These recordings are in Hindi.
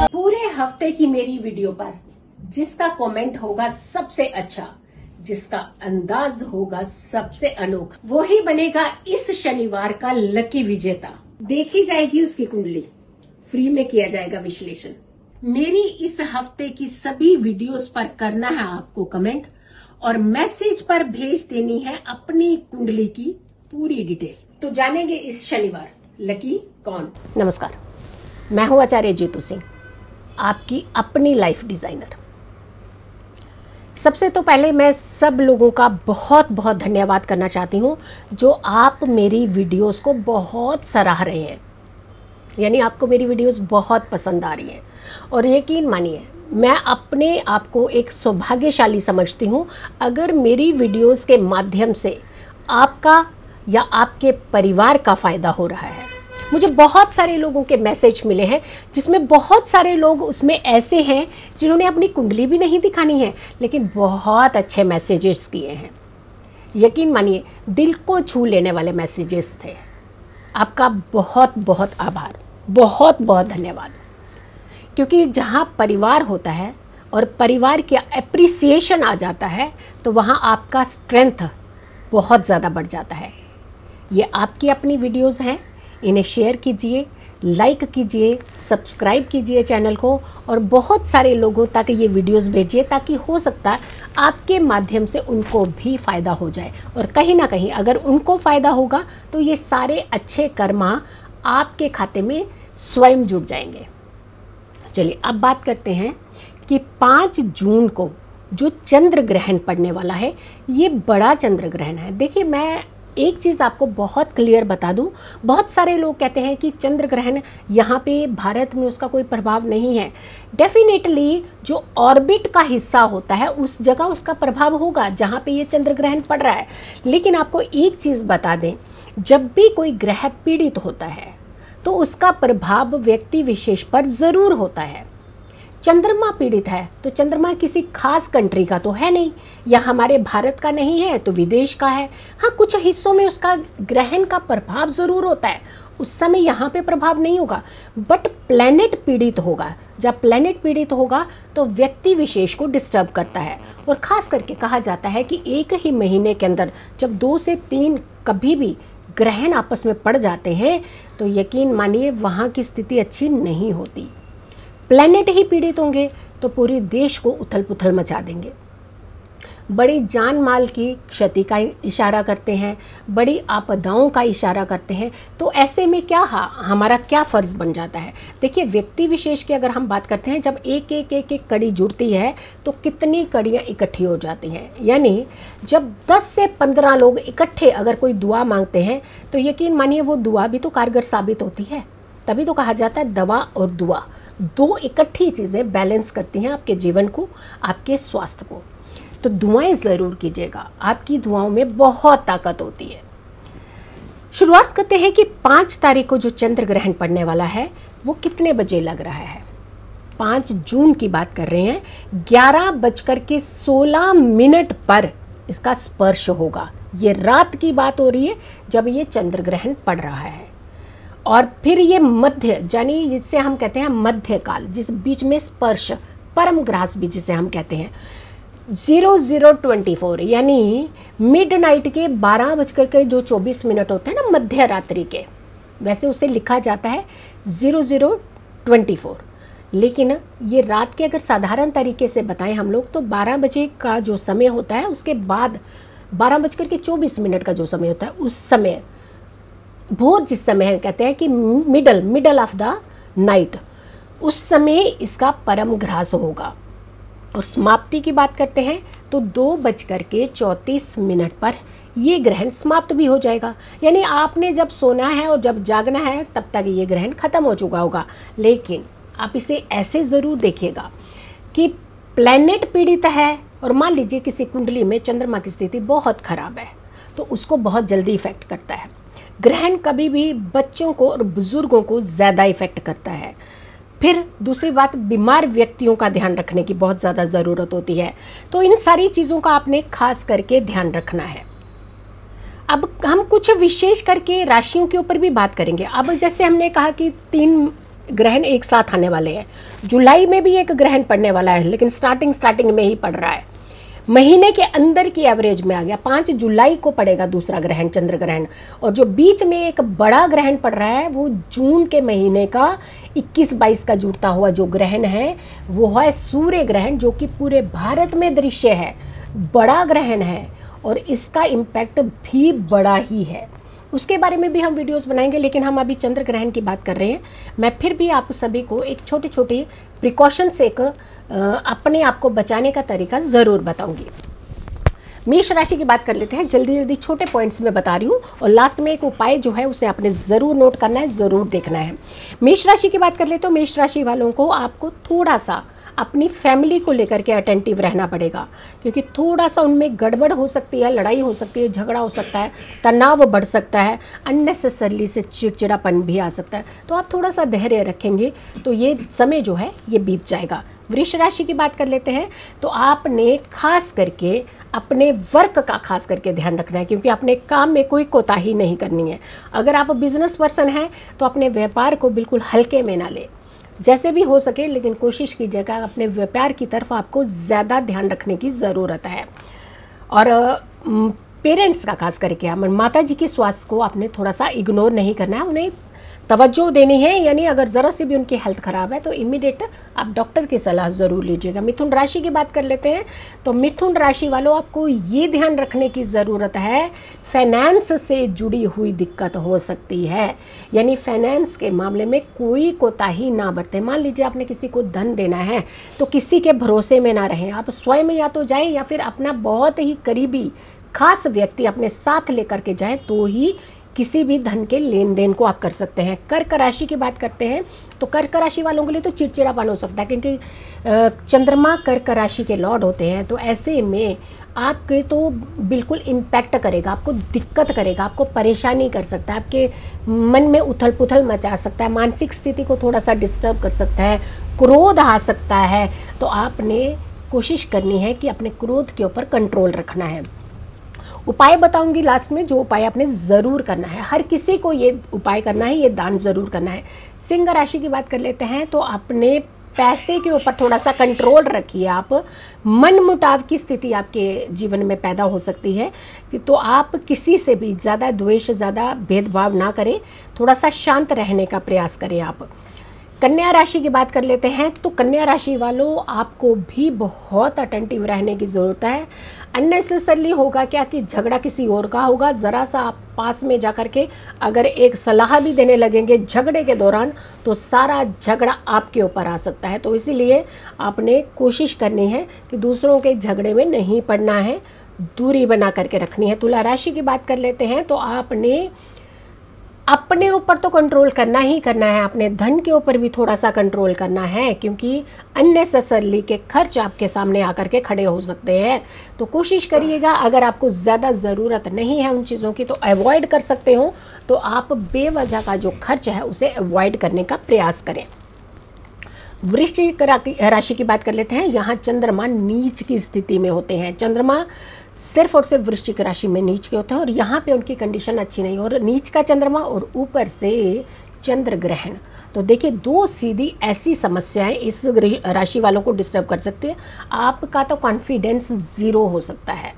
पूरे हफ्ते की मेरी वीडियो पर जिसका कमेंट होगा सबसे अच्छा, जिसका अंदाज होगा सबसे अनोखा, वो ही बनेगा इस शनिवार का लकी विजेता। देखी जाएगी उसकी कुंडली, फ्री में किया जाएगा विश्लेषण। मेरी इस हफ्ते की सभी वीडियोस पर करना है आपको कमेंट और मैसेज पर भेज देनी है अपनी कुंडली की पूरी डिटेल। तो जानेंगे इस शनिवार लकी कौन। नमस्कार, मैं हूं आचार्य जीतू सिंह, आपकी अपनी लाइफ डिजाइनर। सबसे तो पहले मैं सब लोगों का बहुत बहुत धन्यवाद करना चाहती हूं जो आप मेरी वीडियोस को बहुत सराह रहे हैं, यानी आपको मेरी वीडियोस बहुत पसंद आ रही हैं। और यकीन मानिए, मैं अपने आप को एक सौभाग्यशाली समझती हूं अगर मेरी वीडियोस के माध्यम से आपका या आपके परिवार का फ़ायदा हो रहा है। मुझे बहुत सारे लोगों के मैसेज मिले हैं जिसमें बहुत सारे लोग उसमें ऐसे हैं जिन्होंने अपनी कुंडली भी नहीं दिखानी है लेकिन बहुत अच्छे मैसेजेस किए हैं। यकीन मानिए, दिल को छू लेने वाले मैसेजेस थे। आपका बहुत बहुत आभार, बहुत बहुत धन्यवाद। क्योंकि जहाँ परिवार होता है और परिवार की एप्रिसिएशन आ जाता है तो वहाँ आपका स्ट्रेंथ बहुत ज़्यादा बढ़ जाता है। ये आपकी अपनी वीडियोस हैं, इन्हें शेयर कीजिए, लाइक कीजिए, सब्सक्राइब कीजिए चैनल को और बहुत सारे लोगों तक ये वीडियोस भेजिए ताकि हो सकता है आपके माध्यम से उनको भी फ़ायदा हो जाए। और कहीं ना कहीं अगर उनको फ़ायदा होगा तो ये सारे अच्छे कर्मा आपके खाते में स्वयं जुड़ जाएंगे। चलिए अब बात करते हैं कि 5 जून को जो चंद्र ग्रहण पड़ने वाला है, ये बड़ा चंद्र ग्रहण है। देखिए, मैं एक चीज़ आपको बहुत क्लियर बता दूं, बहुत सारे लोग कहते हैं कि चंद्र ग्रहण यहाँ पे भारत में उसका कोई प्रभाव नहीं है। डेफिनेटली जो ऑर्बिट का हिस्सा होता है उस जगह उसका प्रभाव होगा जहाँ पे ये चंद्र ग्रहण पड़ रहा है। लेकिन आपको एक चीज़ बता दें, जब भी कोई ग्रह पीड़ित होता है तो उसका प्रभाव व्यक्ति विशेष पर ज़रूर होता है। चंद्रमा पीड़ित है तो चंद्रमा किसी खास कंट्री का तो है नहीं, या हमारे भारत का नहीं है तो विदेश का है। हाँ, कुछ हिस्सों में उसका ग्रहण का प्रभाव ज़रूर होता है, उस समय यहाँ पे प्रभाव नहीं होगा। बट प्लैनेट पीड़ित होगा, जब प्लैनेट पीड़ित होगा तो व्यक्ति विशेष को डिस्टर्ब करता है। और ख़ास करके कहा जाता है कि एक ही महीने के अंदर जब 2 से 3 कभी भी ग्रहण आपस में पड़ जाते हैं तो यकीन मानिए वहाँ की स्थिति अच्छी नहीं होती। प्लैनेट ही पीड़ित होंगे तो पूरे देश को उथल पुथल मचा देंगे, बड़ी जान माल की क्षति का इशारा करते हैं, बड़ी आपदाओं का इशारा करते हैं। तो ऐसे में क्या हमारा क्या फ़र्ज़ बन जाता है। देखिए, व्यक्ति विशेष की अगर हम बात करते हैं, जब एक कड़ी जुड़ती है तो कितनी कड़ियाँ इकट्ठी हो जाती हैं। यानी जब 10 से 15 लोग इकट्ठे अगर कोई दुआ मांगते हैं तो यकीन मानिए वो दुआ भी तो कारगर साबित होती है। तभी तो कहा जाता है दवा और दुआ, 2 इकट्ठी चीज़ें बैलेंस करती हैं आपके जीवन को, आपके स्वास्थ्य को। तो दुआएं ज़रूर कीजिएगा, आपकी दुआओं में बहुत ताकत होती है। शुरुआत करते हैं कि 5 तारीख को जो चंद्र ग्रहण पड़ने वाला है वो कितने बजे लग रहा है। 5 जून की बात कर रहे हैं, 11:16 पर इसका स्पर्श होगा। ये रात की बात हो रही है जब ये चंद्र ग्रहण पड़ रहा है। और फिर ये मध्य, यानी जिससे हम कहते हैं मध्यकाल, जिस बीच में स्पर्श, परम ग्रास भी जिसे हम कहते हैं, 00:24 यानी मिडनाइट के 12:24 होते हैं ना, मध्य रात्रि के, वैसे उसे लिखा जाता है 00:24। लेकिन ये रात के अगर साधारण तरीके से बताएं हम लोग तो 12 बजे का जो समय होता है उसके बाद 12:24 का जो समय होता है उस समय भोर, जिस समय हम कहते हैं कि मिडल ऑफ द नाइट, उस समय इसका परम ग्रास होगा। और समाप्ति की बात करते हैं तो 2:34 पर ये ग्रहण समाप्त भी हो जाएगा। यानी आपने जब सोना है और जब जागना है तब तक ये ग्रहण खत्म हो चुका होगा। लेकिन आप इसे ऐसे ज़रूर देखिएगा कि प्लैनेट पीड़ित है और मान लीजिए किसी कुंडली में चंद्रमा की स्थिति बहुत ख़राब है तो उसको बहुत जल्दी इफेक्ट करता है। ग्रहण कभी भी बच्चों को और बुज़ुर्गों को ज़्यादा इफेक्ट करता है। फिर दूसरी बात, बीमार व्यक्तियों का ध्यान रखने की बहुत ज़्यादा ज़रूरत होती है। तो इन सारी चीज़ों का आपने खास करके ध्यान रखना है। अब हम कुछ विशेष करके राशियों के ऊपर भी बात करेंगे। अब जैसे हमने कहा कि 3 ग्रहण एक साथ आने वाले हैं, जुलाई में भी एक ग्रहण पड़ने वाला है, लेकिन स्टार्टिंग में ही पड़ रहा है, महीने के अंदर की एवरेज में आ गया। 5 जुलाई को पड़ेगा दूसरा ग्रहण, चंद्र ग्रहण, और जो बीच में एक बड़ा ग्रहण पड़ रहा है वो जून के महीने का 21-22 का जुड़ता हुआ जो ग्रहण है वो है सूर्य ग्रहण, जो कि पूरे भारत में दृश्य है, बड़ा ग्रहण है और इसका इम्पैक्ट भी बड़ा ही है। उसके बारे में भी हम वीडियोस बनाएंगे, लेकिन हम अभी चंद्र ग्रहण की बात कर रहे हैं। मैं फिर भी आप सभी को एक छोटे छोटे प्रिकॉशंस, एक अपने आप को बचाने का तरीका ज़रूर बताऊंगी। मेष राशि की बात कर लेते हैं, जल्दी जल्दी छोटे पॉइंट्स में बता रही हूँ, और लास्ट में एक उपाय जो है उसे आपने ज़रूर नोट करना है, ज़रूर देखना है। मेष राशि की बात कर लेते हो, मेष राशि वालों को आपको थोड़ा सा अपनी फैमिली को लेकर के अटेंटिव रहना पड़ेगा, क्योंकि थोड़ा सा उनमें गड़बड़ हो सकती है, लड़ाई हो सकती है, झगड़ा हो सकता है, तनाव बढ़ सकता है, अननेसेसरली से चिड़चिड़ापन भी आ सकता है। तो आप थोड़ा सा धैर्य रखेंगे तो ये समय जो है ये बीत जाएगा। वृष राशि की बात कर लेते हैं, तो आपने खास करके अपने वर्क का खास करके ध्यान रखना है, क्योंकि अपने काम में कोई कोताही नहीं करनी है। अगर आप बिजनेस पर्सन हैं तो अपने व्यापार को बिल्कुल हल्के में ना लें, जैसे भी हो सके, लेकिन कोशिश कीजिएगा अपने व्यापार की तरफ आपको ज़्यादा ध्यान रखने की ज़रूरत है। और पेरेंट्स का खास करके माता जी के स्वास्थ्य को आपने थोड़ा सा इग्नोर नहीं करना है, उन्हें तवज्जो देनी है। यानी अगर ज़रा से भी उनकी हेल्थ ख़राब है तो इमीडिएट आप डॉक्टर की सलाह ज़रूर लीजिएगा। मिथुन राशि की बात कर लेते हैं, तो मिथुन राशि वालों आपको ये ध्यान रखने की ज़रूरत है, फाइनेंस से जुड़ी हुई दिक्कत हो सकती है, यानी फाइनेंस के मामले में कोई कोताही ना बरतें। मान लीजिए आपने किसी को धन देना है तो किसी के भरोसे में ना रहें, आप स्वयं या तो जाएँ या फिर अपना बहुत ही करीबी खास व्यक्ति अपने साथ लेकर के जाएँ, तो ही किसी भी धन के लेन देन को आप कर सकते हैं। कर्क राशि की बात करते हैं, तो कर्क राशि वालों के लिए तो चिड़चिड़ापन हो सकता है, क्योंकि चंद्रमा कर्क राशि के लॉर्ड होते हैं। तो ऐसे में आपके तो बिल्कुल इम्पैक्ट करेगा, आपको दिक्कत करेगा, आपको परेशानी कर सकता है, आपके मन में उथल पुथल मचा सकता है, मानसिक स्थिति को थोड़ा सा डिस्टर्ब कर सकता है, क्रोध आ सकता है। तो आपने कोशिश करनी है कि अपने क्रोध के ऊपर कंट्रोल रखना है। उपाय बताऊंगी लास्ट में, जो उपाय आपने ज़रूर करना है, हर किसी को ये उपाय करना है, ये दान ज़रूर करना है। सिंह राशि की बात कर लेते हैं, तो अपने पैसे के ऊपर थोड़ा सा कंट्रोल रखिए। आप मन मुटाव की स्थिति आपके जीवन में पैदा हो सकती है, कि तो आप किसी से भी ज़्यादा द्वेष, ज़्यादा भेदभाव ना करें, थोड़ा सा शांत रहने का प्रयास करें आप। कन्या राशि की बात कर लेते हैं, तो कन्या राशि वालों आपको भी बहुत अटेंटिव रहने की ज़रूरत है। अननेसेसरली होगा क्या कि झगड़ा किसी और का होगा, ज़रा सा आप पास में जा कर के अगर एक सलाह भी देने लगेंगे झगड़े के दौरान, तो सारा झगड़ा आपके ऊपर आ सकता है। तो इसीलिए आपने कोशिश करनी है कि दूसरों के झगड़े में नहीं पड़ना है, दूरी बना करके रखनी है। तुला राशि की बात कर लेते हैं, तो आपने अपने ऊपर तो कंट्रोल करना ही करना है, अपने धन के ऊपर भी थोड़ा सा कंट्रोल करना है, क्योंकि अननेसेसरली के खर्च आपके सामने आकर के खड़े हो सकते हैं। तो कोशिश करिएगा, अगर आपको ज़्यादा ज़रूरत नहीं है उन चीज़ों की तो अवॉइड कर सकते हो, तो आप बेवजह का जो खर्च है उसे अवॉइड करने का प्रयास करें। वृश्चिक राशि की बात कर लेते हैं, यहाँ चंद्रमा नीच की स्थिति में होते हैं। चंद्रमा सिर्फ और सिर्फ वृश्चिक राशि में नीच के होते हैं, और यहाँ पे उनकी कंडीशन अच्छी नहीं, और नीच का चंद्रमा और ऊपर से चंद्र ग्रहण। तो देखिए, 2 सीधी ऐसी समस्याएं इस राशि वालों को डिस्टर्ब कर सकती है। आपका तो कॉन्फिडेंस ज़ीरो हो सकता है,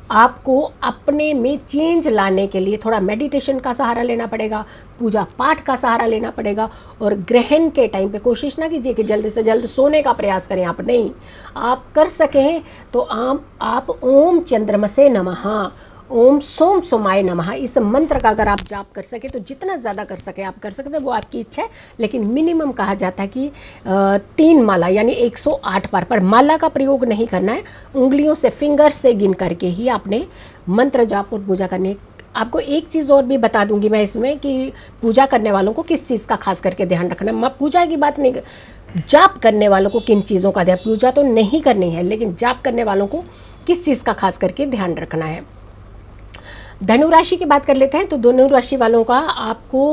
आपको अपने में चेंज लाने के लिए थोड़ा मेडिटेशन का सहारा लेना पड़ेगा, पूजा पाठ का सहारा लेना पड़ेगा। और ग्रहण के टाइम पे कोशिश ना कीजिए कि जल्द से जल्द सोने का प्रयास करें, आप नहीं, आप कर सकें तो आप ओम चंद्रमसे नमः, ओम सोम सोमाय नमः, इस मंत्र का अगर आप जाप कर सके तो जितना ज़्यादा कर सके आप कर सकते हैं, वो आपकी इच्छा है। लेकिन मिनिमम कहा जाता है कि 3 माला यानी 108 बार, पर माला का प्रयोग नहीं करना है, उंगलियों से, फिंगर्स से गिन करके ही आपने मंत्र जाप और पूजा करनी। आपको एक चीज़ और भी बता दूंगी मैं इसमें कि पूजा करने वालों को किस चीज़ का खास करके ध्यान रखना है। पूजा की बात नहीं, जाप करने वालों को किन चीज़ों का ध्यान, पूजा तो नहीं करनी है, लेकिन जाप करने वालों को किस चीज़ का खास करके ध्यान रखना है। धनु राशि की बात कर लेते हैं, तो धनु राशि वालों का आपको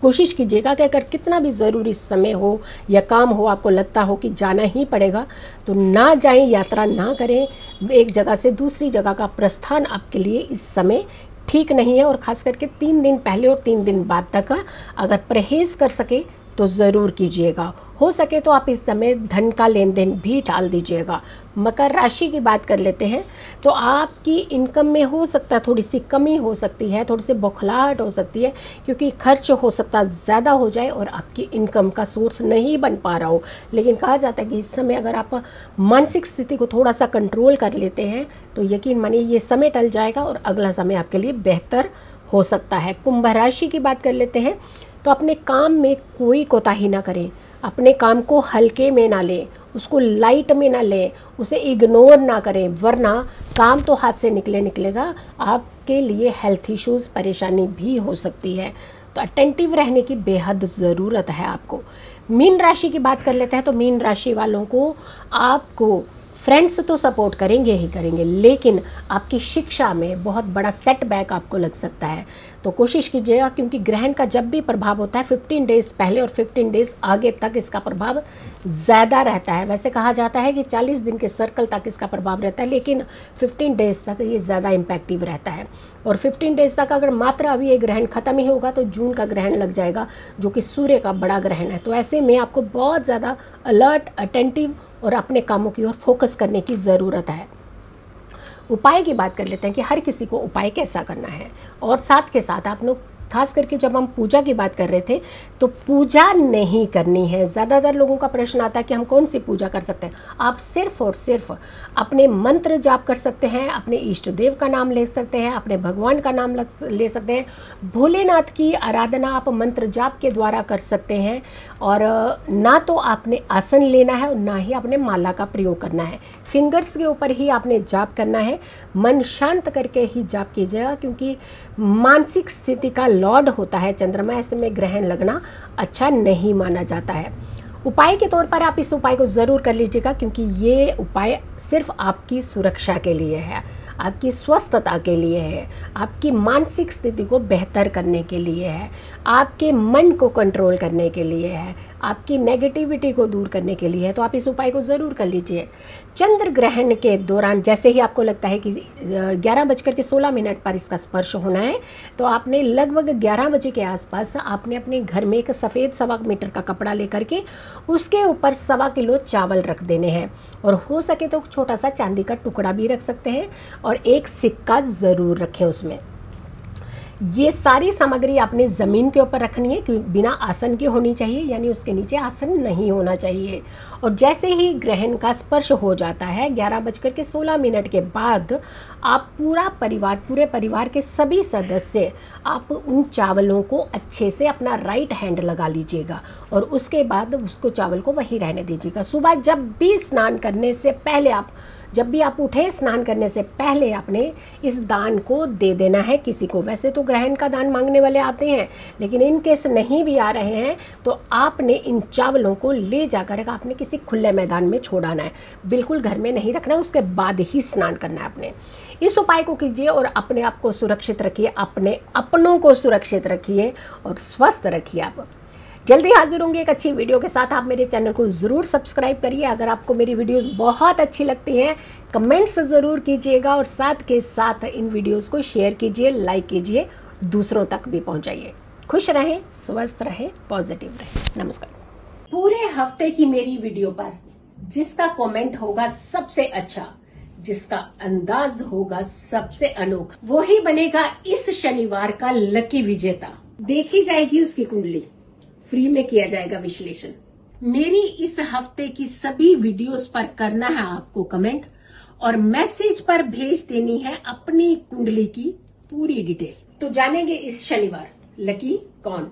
कोशिश कीजिएगा कि अगर कितना भी ज़रूरी समय हो या काम हो, आपको लगता हो कि जाना ही पड़ेगा, तो ना जाएं, यात्रा ना करें। एक जगह से दूसरी जगह का प्रस्थान आपके लिए इस समय ठीक नहीं है। और ख़ास करके 3 दिन पहले और 3 दिन बाद तक अगर परहेज़ कर सके तो ज़रूर कीजिएगा। हो सके तो आप इस समय धन का लेन देन भी टाल दीजिएगा। मकर राशि की बात कर लेते हैं तो आपकी इनकम में हो सकता है थोड़ी सी कमी हो सकती है, थोड़ी सी बौखलाहट हो सकती है, क्योंकि खर्च हो सकता है ज़्यादा हो जाए और आपकी इनकम का सोर्स नहीं बन पा रहा हो। लेकिन कहा जाता है कि इस समय अगर आप मानसिक स्थिति को थोड़ा सा कंट्रोल कर लेते हैं तो यकीन मानिए ये समय टल जाएगा और अगला समय आपके लिए बेहतर हो सकता है। कुंभ राशि की बात कर लेते हैं तो अपने काम में कोई कोताही ना करें, अपने काम को हल्के में ना लें, उसको लाइट में ना लें, उसे इग्नोर ना करें, वरना काम तो हाथ से निकलेगा, आपके लिए हेल्थ इश्यूज़ परेशानी भी हो सकती है। तो अटेंटिव रहने की बेहद ज़रूरत है आपको। मीन राशि की बात कर लेते हैं तो मीन राशि वालों को आपको फ्रेंड्स तो सपोर्ट करेंगे ही करेंगे, लेकिन आपकी शिक्षा में बहुत बड़ा सेटबैक आपको लग सकता है। तो कोशिश कीजिएगा, क्योंकि ग्रहण का जब भी प्रभाव होता है 15 डेज़ पहले और 15 डेज़ आगे तक इसका प्रभाव ज़्यादा रहता है। वैसे कहा जाता है कि 40 दिन के सर्कल तक इसका प्रभाव रहता है, लेकिन 15 डेज़ तक ये ज़्यादा इम्पैक्टिव रहता है। और 15 डेज़ तक अगर मात्र अभी ये ग्रहण ख़त्म ही होगा तो जून का ग्रहण लग जाएगा, जो कि सूर्य का बड़ा ग्रहण है। तो ऐसे में आपको बहुत ज़्यादा अलर्ट, अटेंटिव और अपने कामों की ओर फोकस करने की ज़रूरत है। उपाय की बात कर लेते हैं कि हर किसी को उपाय कैसा करना है। और साथ के साथ आप लोग, खास करके जब हम पूजा की बात कर रहे थे तो पूजा नहीं करनी है। ज़्यादातर लोगों का प्रश्न आता है कि हम कौन सी पूजा कर सकते हैं। आप सिर्फ और सिर्फ अपने मंत्र जाप कर सकते हैं, अपने इष्ट देव का नाम ले सकते हैं, अपने भगवान का नाम ले सकते हैं। भोलेनाथ की आराधना आप मंत्र जाप के द्वारा कर सकते हैं। और ना तो आपने आसन लेना है और ना ही आपने माला का प्रयोग करना है। फिंगर्स के ऊपर ही आपने जाप करना है। मन शांत करके ही जाप कीजिएगा, क्योंकि मानसिक स्थिति का लॉर्ड होता है चंद्रमा, ऐसे में ग्रहण लगना अच्छा नहीं माना जाता है। उपाय के तौर पर आप इस उपाय को ज़रूर कर लीजिएगा, क्योंकि ये उपाय सिर्फ आपकी सुरक्षा के लिए है, आपकी स्वस्थता के लिए है, आपकी मानसिक स्थिति को बेहतर करने के लिए है, आपके मन को कंट्रोल करने के लिए है, आपकी नेगेटिविटी को दूर करने के लिए है। तो आप इस उपाय को ज़रूर कर लीजिए। चंद्र ग्रहण के दौरान जैसे ही आपको लगता है कि 11:16 पर इसका स्पर्श होना है, तो आपने लगभग 11 बजे के आसपास आपने अपने घर में एक सफ़ेद 1.25 मीटर का कपड़ा लेकर के उसके ऊपर 1.25 किलो चावल रख देने हैं। और हो सके तो छोटा सा चांदी का टुकड़ा भी रख सकते हैं और एक सिक्का ज़रूर रखें उसमें। ये सारी सामग्री आपने ज़मीन के ऊपर रखनी है, क्योंकि बिना आसन के होनी चाहिए, यानी उसके नीचे आसन नहीं होना चाहिए। और जैसे ही ग्रहण का स्पर्श हो जाता है 11:16 के बाद आप पूरे परिवार के सभी सदस्य आप उन चावलों को अच्छे से अपना राइट हैंड लगा लीजिएगा और उसके बाद उसको चावल को वहीं रहने दीजिएगा। सुबह जब भी स्नान करने से पहले जब भी आप उठे, स्नान करने से पहले आपने इस दान को दे देना है किसी को। वैसे तो ग्रहण का दान मांगने वाले आते हैं, लेकिन इन केस नहीं भी आ रहे हैं तो आपने इन चावलों को ले जाकर आपने किसी खुले मैदान में छोड़ाना है, बिल्कुल घर में नहीं रखना। उसके बाद ही स्नान करना है आपने। इस उपाय को कीजिए और अपने आप को सुरक्षित रखिए, अपने अपनों को सुरक्षित रखिए और स्वस्थ रखिए। आप जल्दी हाजिर होंगे एक अच्छी वीडियो के साथ। आप मेरे चैनल को ज़रूर सब्सक्राइब करिए। अगर आपको मेरी वीडियोस बहुत अच्छी लगती हैं, कमेंट्स ज़रूर कीजिएगा और साथ के साथ इन वीडियोस को शेयर कीजिए, लाइक कीजिए, दूसरों तक भी पहुंचाइए। खुश रहें, स्वस्थ रहें, पॉजिटिव रहें। नमस्कार। पूरे हफ्ते की मेरी वीडियो पर जिसका कमेंट होगा सबसे अच्छा, जिसका अंदाज होगा सबसे अनोखा, वो ही बनेगा इस शनिवार का लकी विजेता। देखी जाएगी उसकी कुंडली, फ्री में किया जाएगा विश्लेषण। मेरी इस हफ्ते की सभी वीडियोस पर करना है आपको कमेंट और मैसेज पर भेज देनी है अपनी कुंडली की पूरी डिटेल। तो जानेंगे इस शनिवार लकी कौन।